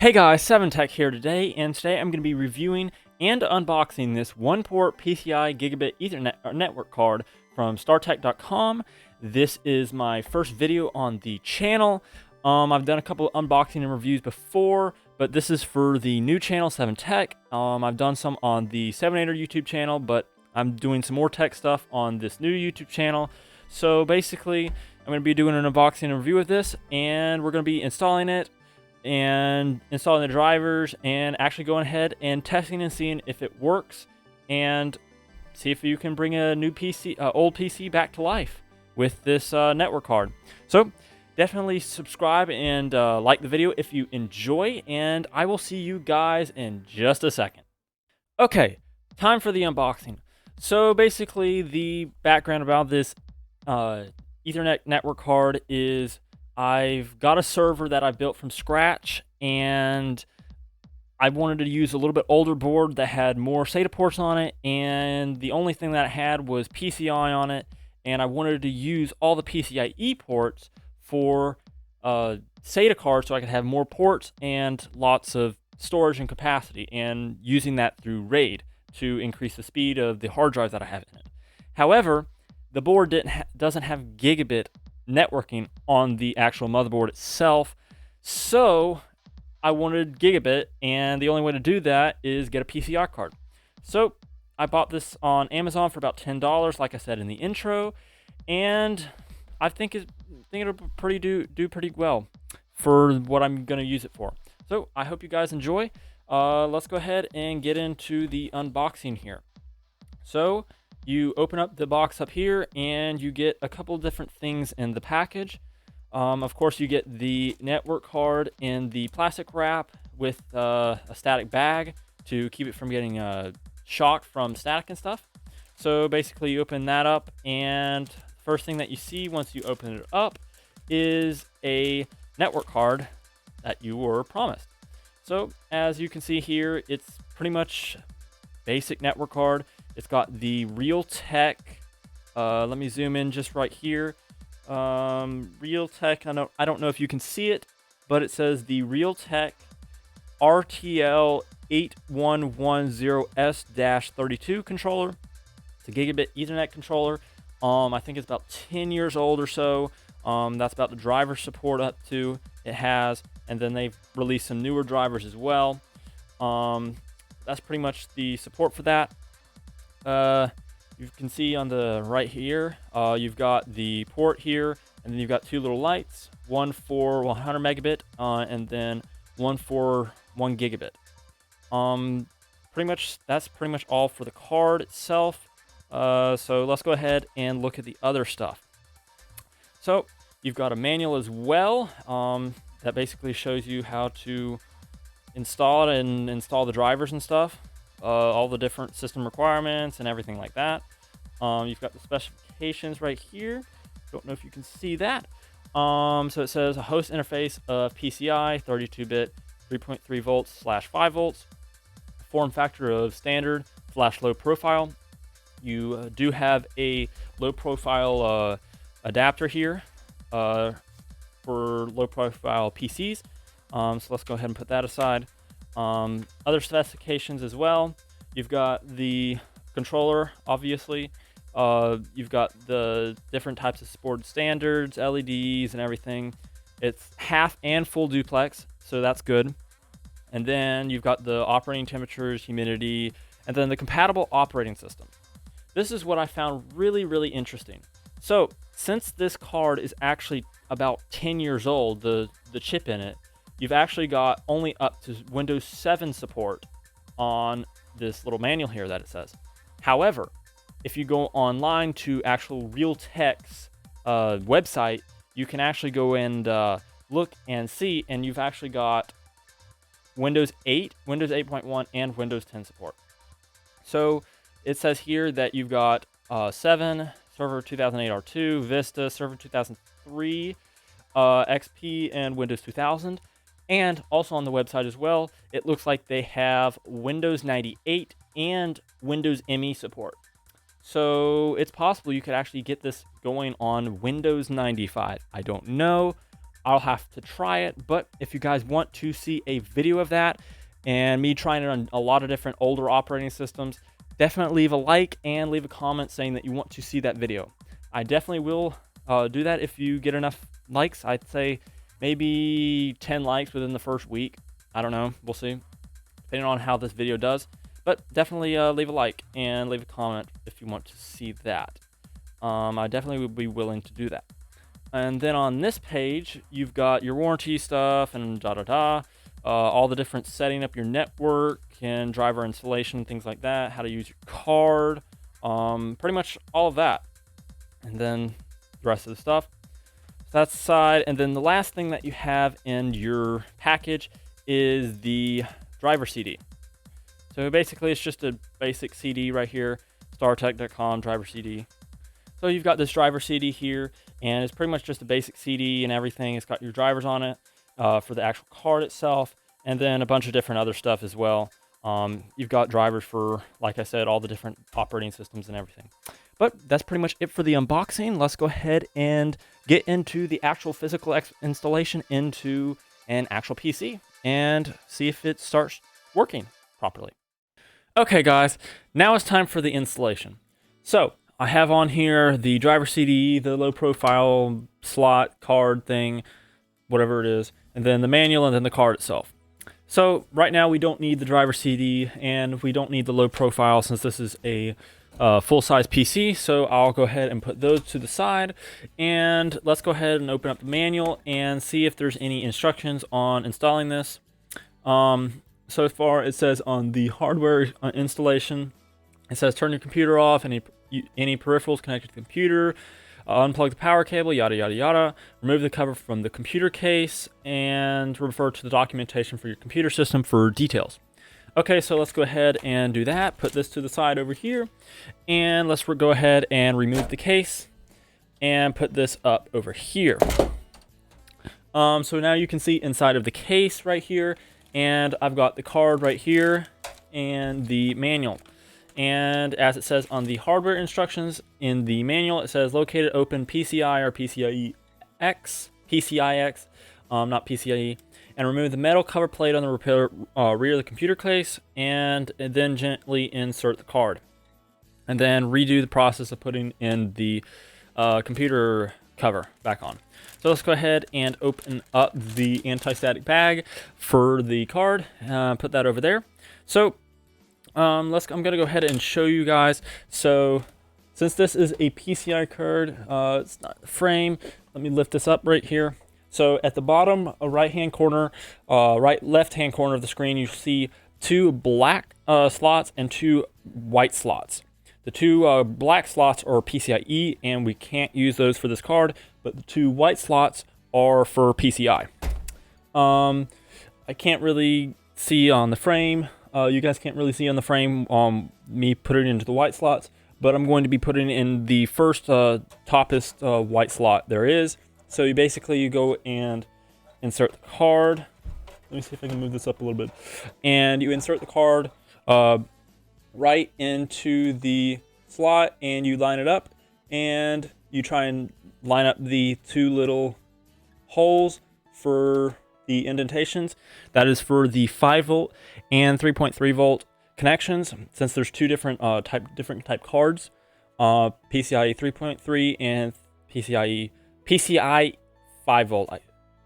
Hey guys, 7Tech here today, and today I'm going to be reviewing and unboxing this one-port PCI Gigabit Ethernet network card from StarTech.com. This is my first video on the channel. I've done a couple of unboxing and reviews before, but this is for the new channel, 7Tech. I've done some on the 7Ater YouTube channel, but I'm doing some more tech stuff on this new YouTube channel. So basically, I'm going to be doing an unboxing and review of this, and we're going to be installing it and installing the drivers and actually going ahead and testing and seeing if it works and see if you can bring a new PC, old PC back to life with this network card. So definitely subscribe and like the video if you enjoy, and I will see you guys in just a second. Okay, time for the unboxing. So basically the background about this Ethernet network card is I've got a server that I built from scratch, and I wanted to use a little bit older board that had more SATA ports on it, and the only thing that it had was PCI on it, and I wanted to use all the PCIe ports for SATA cards so I could have more ports and lots of storage and capacity, and using that through RAID to increase the speed of the hard drive that I have in it. However, the board doesn't have gigabit networking on the actual motherboard itself, so I wanted gigabit, and the only way to do that is get a PCI card. So I bought this on Amazon for about $10, like I said in the intro, and I think it'll do pretty well for what I'm going to use it for. So I hope you guys enjoy. Let's go ahead and get into the unboxing here. So you open up the box up here, and you get a couple different things in the package. Of course, you get the network card in the plastic wrap with a static bag to keep it from getting shocked from static and stuff. So basically, you open that up, and the first thing that you see once you open it up is a network card that you were promised. So as you can see here, it's pretty much basic network card. It's got the Realtek, let me zoom in just right here. Realtek, I don't know if you can see it, but it says the Realtek RTL 8110S-32 controller. It's a gigabit Ethernet controller. I think it's about 10 years old or so. That's about the driver support up to it has, and then they've released some newer drivers as well. That's pretty much the support for that. You can see on the right here, you've got the port here, and then you've got two little lights, one for 100 megabit, and then one for 1 gigabit. That's pretty much all for the card itself. So let's go ahead and look at the other stuff. So you've got a manual as well, that basically shows you how to install it and install the drivers and stuff. All the different system requirements and everything like that. You've got the specifications right here. Don't know if you can see that. So it says a host interface of PCI, 32-bit, 3.3 volts / 5 volts, form factor of standard / low profile. You do have a low profile adapter here for low profile PCs. So let's go ahead and put that aside. Other specifications as well. You've got the controller, obviously. You've got the different types of supported standards, LEDs, and everything. It's half and full duplex, so that's good. And then you've got the operating temperatures, humidity, and then the compatible operating system. This is what I found really, really interesting. So since this card is actually about 10 years old, the chip in it, you've actually got only up to Windows 7 support on this little manual here that it says. However, if you go online to actual Realtek's website, you can actually go and look and see, and you've actually got Windows 8, Windows 8.1, and Windows 10 support. So it says here that you've got 7, Server 2008 R2, Vista, Server 2003, XP, and Windows 2000. And also on the website as well, it looks like they have Windows 98 and Windows ME support. So it's possible you could actually get this going on Windows 95. I don't know, I'll have to try it. But if you guys want to see a video of that and me trying it on a lot of different older operating systems, definitely leave a like and leave a comment saying that you want to see that video. I definitely will do that if you get enough likes. I'd say maybe 10 likes within the first week. I don't know. We'll see, depending on how this video does. But definitely leave a like and leave a comment if you want to see that. I definitely would be willing to do that. And then on this page, you've got your warranty stuff and all the different setting up your network and driver installation, things like that, how to use your card, pretty much all of that. And then the rest of the stuff. So that's the side. And then the last thing that you have in your package is the driver CD. So basically it's just a basic CD right here, StarTech.com driver CD. So you've got this driver CD here, and it's pretty much just a basic CD and everything. It's got your drivers on it for the actual card itself, and then a bunch of different other stuff as well. You've got drivers for, like I said, all the different operating systems and everything. But that's pretty much it for the unboxing. Let's go ahead and get into the actual physical installation into an actual PC and see if it starts working properly. Okay guys, now it's time for the installation. So I have on here the driver CD, the low profile slot card thing, whatever it is, and then the manual and then the card itself. So right now we don't need the driver CD and we don't need the low profile since this is a full-size PC. So I'll go ahead and put those to the side, and let's go ahead and open up the manual and see if there's any instructions on installing this. So far it says on the hardware installation, it says turn your computer off, any peripherals connected to the computer, unplug the power cable, yada yada yada, remove the cover from the computer case, and refer to the documentation for your computer system for details. Okay, so let's go ahead and do that. Put this to the side over here, and let's go ahead and remove the case and put this up over here. So now you can see inside of the case right here, and I've got the card right here and the manual. And as it says on the hardware instructions in the manual, it says located open PCI or PCIe X, not PCIe, and remove the metal cover plate on the rear of the computer case, and then gently insert the card. And then redo the process of putting in the computer cover back on. So let's go ahead and open up the anti-static bag for the card, put that over there. So I'm gonna go ahead and show you guys. So since this is a PCI card, it's not a frame, let me lift this up right here. So at the bottom right-hand corner, left-hand corner of the screen, you see two black slots and two white slots. The two black slots are PCIe, and we can't use those for this card, but the two white slots are for PCI. I can't really see on the frame. You guys can't really see on the frame me putting it into the white slots, but I'm going to be putting in the first toppest white slot there is. So you go and insert the card. Let me see if I can move this up a little bit. And you insert the card right into the slot, and you line it up, and you try and line up the two little holes for the indentations. That is for the 5 volt and 3.3 volt connections, since there's two different type cards, PCIe 3.3 and PCIe 5 volt.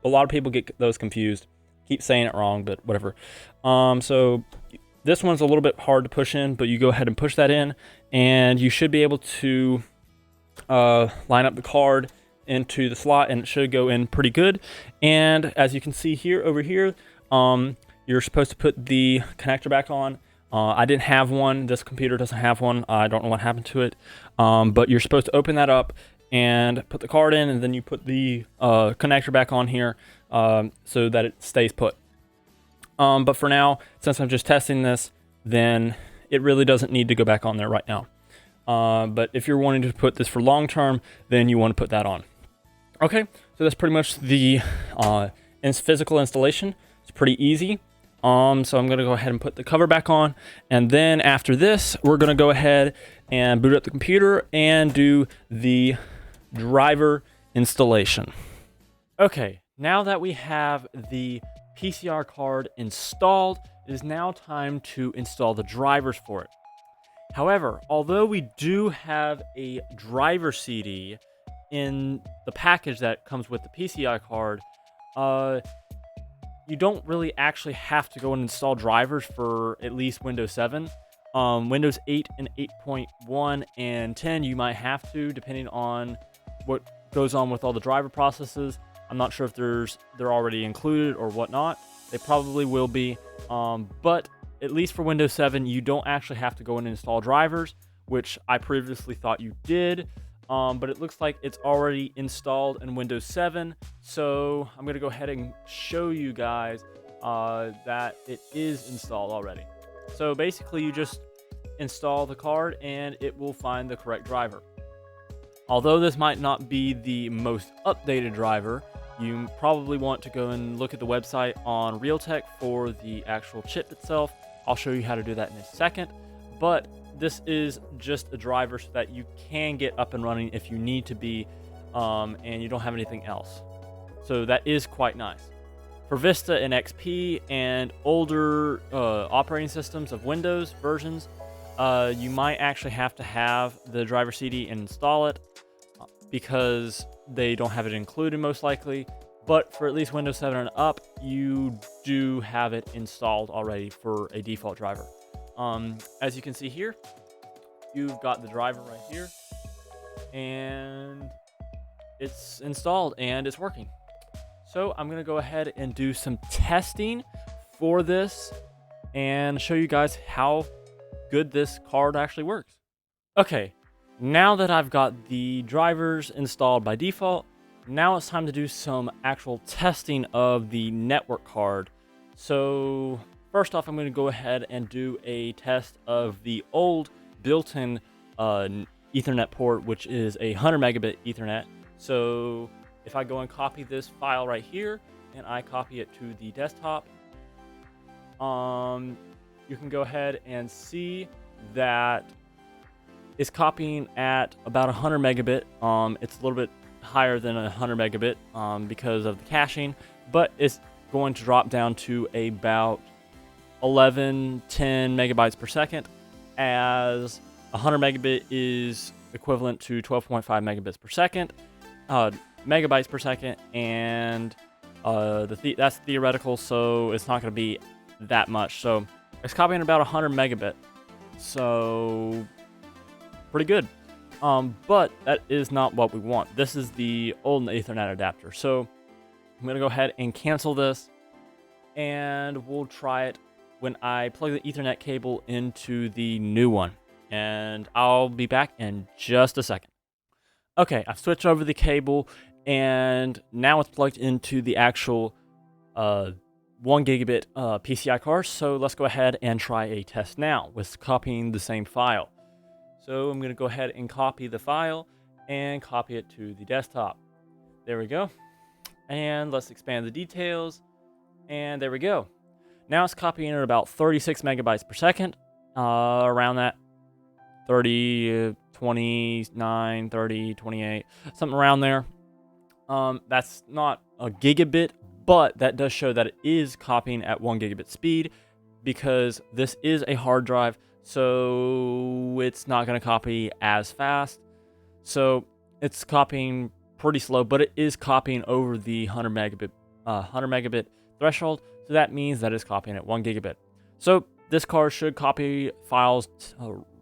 A lot of people get those confused. Keep saying it wrong, but whatever. So this one's a little bit hard to push in, but you go ahead and push that in, and you should be able to line up the card into the slot, and it should go in pretty good. And as you can see here, over here, you're supposed to put the connector back on. I didn't have one. This computer doesn't have one. I don't know what happened to it. But you're supposed to open that up and put the card in, and then you put the connector back on here so that it stays put. But for now, since I'm just testing this, then it really doesn't need to go back on there right now. But if you're wanting to put this for long term, then you want to put that on. Okay, so that's pretty much the physical installation. It's pretty easy. So I'm going to go ahead and put the cover back on, and then after this, we're going to go ahead and boot up the computer and do the driver installation. Okay, Now that we have the PCR card installed, it is now time to install the drivers for it. However, although we do have a driver CD in the package that comes with the PCI card, you don't really actually have to go and install drivers for at least Windows 7. Windows 8 and 8.1 and 10, you might have to, depending on what goes on with all the driver processes. I'm not sure if they're already included or whatnot. They probably will be, but at least for Windows 7, you don't actually have to go and install drivers, which I previously thought you did. But it looks like it's already installed in Windows 7. So I'm going to go ahead and show you guys that it is installed already. So basically, you just install the card and it will find the correct driver. Although this might not be the most updated driver, you probably want to go and look at the website on Realtek for the actual chip itself. I'll show you how to do that in a second. But this is just a driver so that you can get up and running if you need to be, and you don't have anything else. So that is quite nice. For Vista and XP and older operating systems of Windows versions, you might actually have to have the driver CD and install it because they don't have it included most likely. But for at least Windows 7 and up, you do have it installed already for a default driver. As you can see here, you've got the driver right here, and it's installed and it's working. So I'm going to go ahead and do some testing for this and show you guys how good this card actually works. Okay, now that I've got the drivers installed by default, now it's time to do some actual testing of the network card. So first off, I'm going to go ahead and do a test of the old built-in Ethernet port, which is a 100 megabit Ethernet. So if I go and copy this file right here and I copy it to the desktop, you can go ahead and see that it's copying at about 100 megabit. It's a little bit higher than 100 megabit because of the caching, but it's going to drop down to about 10 megabytes per second, as 100 megabit is equivalent to 12.5 megabits per second, megabytes per second, and that's theoretical, so it's not going to be that much. So it's copying about 100 megabit, so pretty good. But that is not what we want. This is the old Ethernet adapter. So I'm going to go ahead and cancel this, and we'll try it when I plug the Ethernet cable into the new one. And I'll be back in just a second. Okay, I've switched over the cable, and now it's plugged into the actual 1 gigabit PCI card. So let's go ahead and try a test now with copying the same file. So I'm going to go ahead and copy the file and copy it to the desktop. There we go. And let's expand the details. And there we go. Now it's copying at about 36 megabytes per second, around that 30, 29, 30, 28, something around there. That's not a gigabit, but that does show that it is copying at 1 gigabit speed because this is a hard drive, so it's not going to copy as fast. So it's copying pretty slow, but it is copying over the 100 megabit threshold. So that means that it's copying at 1 gigabit. So this card should copy files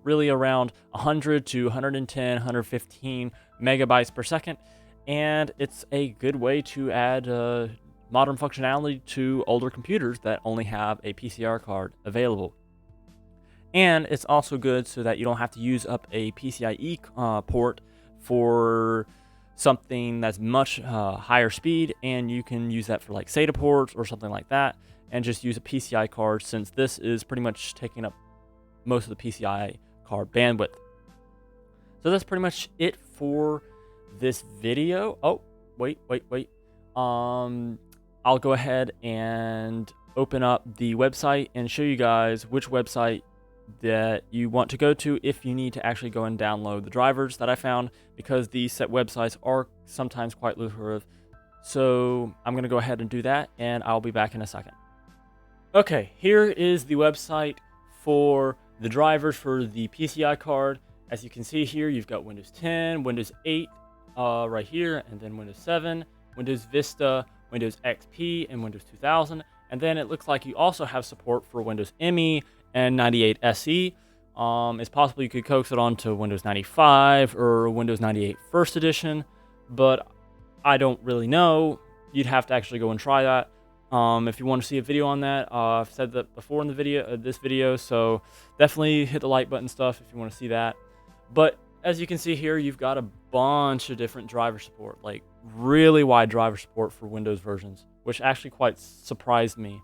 really around 100 to 110, 115 megabytes per second. And it's a good way to add modern functionality to older computers that only have a PCR card available. And it's also good so that you don't have to use up a PCIe port for something that's much higher speed, and you can use that for like SATA ports or something like that, and just use a PCI card, since this is pretty much taking up most of the PCI card bandwidth. So that's pretty much it for this video. Oh, wait. I'll go ahead and open up the website and show you guys which website that you want to go to if you need to actually go and download the drivers that I found, because these set websites are sometimes quite lucrative. So I'm going to go ahead and do that, and I'll be back in a second. Okay, here is the website for the drivers for the PCI card. As you can see here, you've got Windows 10, Windows 8 right here, and then Windows 7, Windows Vista, Windows XP, and Windows 2000. And then it looks like you also have support for Windows ME and 98 SE. It's possible you could coax it onto Windows 95 or Windows 98 First Edition, but I don't really know. You'd have to actually go and try that. If you want to see a video on that, I've said that before in the video, this video, so definitely hit the like button stuff if you want to see that. But as you can see here, you've got a bunch of different driver support, like really wide driver support for Windows versions, which actually quite surprised me.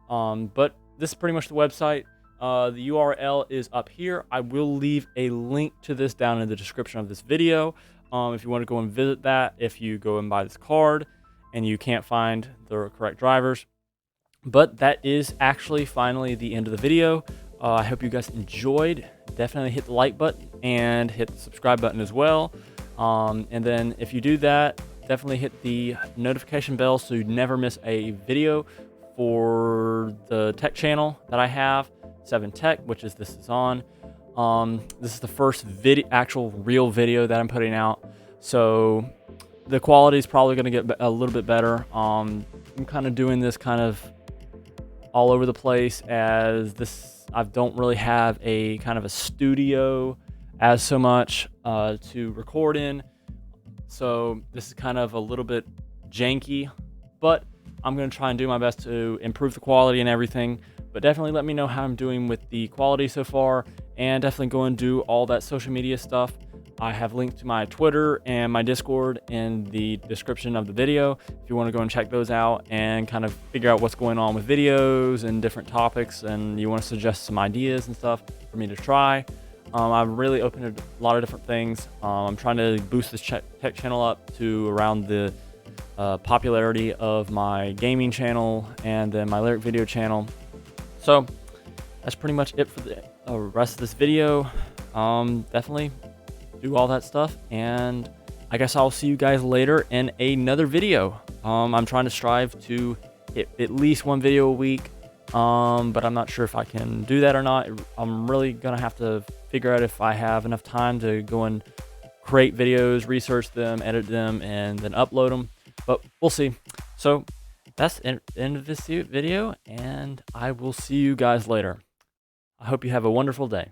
But this is pretty much the website. The URL is up here. I will leave a link to this down in the description of this video. If you want to go and visit that, if you go and buy this card and you can't find the correct drivers. But that is actually finally the end of the video. I hope you guys enjoyed. Definitely hit the like button and hit the subscribe button as well. And then if you do that, definitely hit the notification bell so you never miss a video for the tech channel that I have, 7Tech, which is this is on. This is the first actual real video that I'm putting out, so the quality is probably going to get a little bit better. I'm kind of doing this kind of all over the place, as this I don't really have a kind of a studio as so much to record in, so this is kind of a little bit janky, but I'm going to try and do my best to improve the quality and everything. But definitely let me know how I'm doing with the quality so far, and definitely go and do all that social media stuff. I have linked to my Twitter and my Discord in the description of the video if you want to go and check those out and kind of figure out what's going on with videos and different topics, and you want to suggest some ideas and stuff for me to try. I've really opened a lot of different things. I'm trying to boost this tech channel up to around the popularity of my gaming channel and then my lyric video channel. So that's pretty much it for the rest of this video. Definitely do all that stuff, and I guess I'll see you guys later in another video. I'm trying to strive to hit at least one video a week, but I'm not sure if I can do that or not. I'm really gonna have to figure out if I have enough time to go and create videos, research them, edit them, and then upload them, but we'll see. So that's the end of this video, and I will see you guys later. I hope you have a wonderful day.